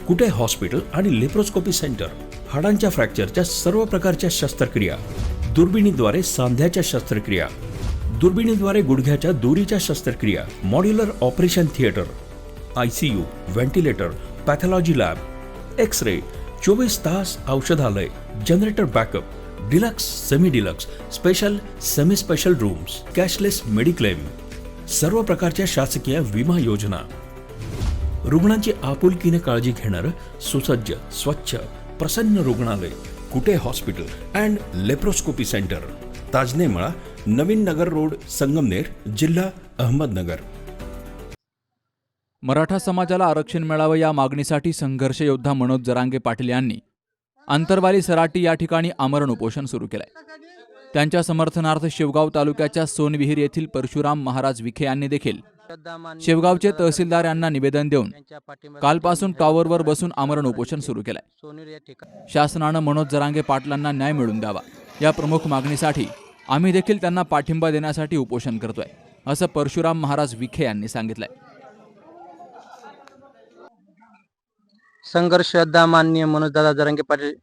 कुटे hospital आणि laparoscopy centre, हाडांच्या फ्रॅक्चरच्या सर्व प्रकारच्या शस्त्रक्रिया, दुर्बिणीद्वारे सांध्याच्या शस्त्रक्रिया, दुर्बिणीद्वारे गुडघ्याच्या दोरीच्या शस्त्रक्रिया, modular operation theatre, ICU, ventilator, pathology lab, x-ray, 24 तास औषधालय, generator backup, deluxe, semi deluxe, special, semi special rooms, cashless mediclaim, सर्व प्रकारच्या शासकीय विमा योजना, रुग्णांची आपुलकीने काळजी घेणारं सुसज्ज, स्वच्छ, प्रसन्न रुग्णालय, Kute hospital and laparoscopy centre, Tajne Mala, Navin Nagar road, Sangamner, जिल्हा अहमदनगर. मराठा समाजाला आरक्षण मिळावं या मागणीसाठी संघर्ष योद्धा मनोज जरांगे पाटील यांनी आंतरवाली सराटी या ठिकाणी आमरण उपोषण सुरू केलंय. त्यांच्या समर्थनार्थ शेवगाव तालुक्याच्या सोनविहीर येथील परशुराम महाराज विखे यांनी देखील शेवगावचे तहसीलदार यांना निवेदन देऊन कालपासून टॉवरवर बसून आमरण उपोषण सुरू केलंय. शासनानं मनोज जरांगे पाटलांना न्याय मिळवून द्यावा या प्रमुख मागणीसाठी आम्ही देखील त्यांना पाठिंबा देण्यासाठी उपोषण करतोय, असं परशुराम महाराज विखे यांनी सांगितलंय. संघर्ष योद्धा माननीय मनोजदादा जरांगे पाटील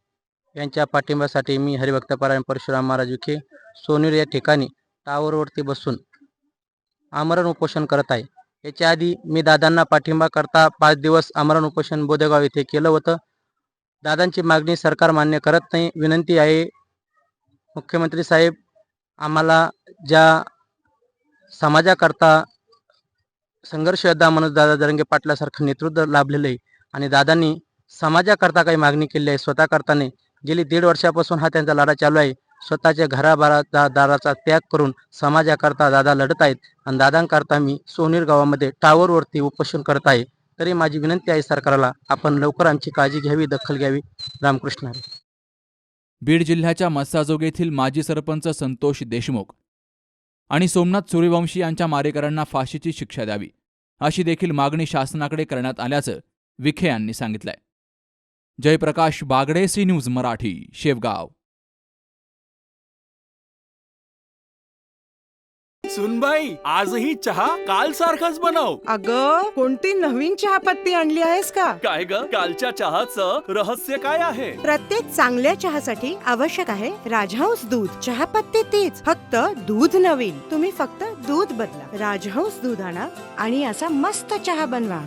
यांच्या पाठिंब्यासाठी मी हरिभक्तपरायण परशुराम महाराज विखे सोनेर या ठिकाणी टावरवरती बसून आमरण उपोषण करत आहे. याच्या आधी मी दादांना पाठिंबा करता 5 दिवस आमरण उपोषण बोदेगाव येथे केलं होतं. दादांची मागणी सरकार मान्य करत नाही. विनंती आहे मुख्यमंत्री साहेब, आम्हाला ज्या समाजाकरता संघर्ष योद्धा मनोजदादा जरांगे पाटलासारखं नेतृत्व लाभलेलं आहे आणि दादांनी समाजाकरता काही मागणी केली आहे, स्वतः करताने गेली 1.5 वर्षापासून हा त्यांचा लढा चालू आहे. स्वतःच्या दाराचा त्याग करून समाजाकरता दादा लढत आहेत आणि दादांकरता मी सोनेर गावामध्ये टावरवरती उपोषण करत आहे. तरी माझी विनंती आहे सरकारला, आपण लवकर आमची काळजी घ्यावी, दखल घ्यावी. रामकृष्ण हरी. बीड जिल्ह्याच्या मस्साजोग येथील माजी सरपंच संतोष देशमुख आणि सोमनाथ सूर्यवंशी यांच्या मारेकऱ्यांना फाशीची शिक्षा द्यावी अशी देखील मागणी शासनाकडे करण्यात आल्याचं विखे यांनी सांगितलंय. Jayprakash Bagde, C news Marathi, Shevgaon. सुनबाई, आजही चहा काल सारखाच बनव. अगं, कोणती नवीन चहापत्ती आणली आहेस का? काय ग, कालच्या चहाचं रहस्य काय आहे? प्रत्येक चांगल्या चहासाठी आवश्यक आहे राजहंस दूध. चहापत्ती तीच, फक्त दूध नवीन. तुम्ही फक्त दूध बदला. राजहंस दूध आणा आणि असा मस्त चहा बनवा.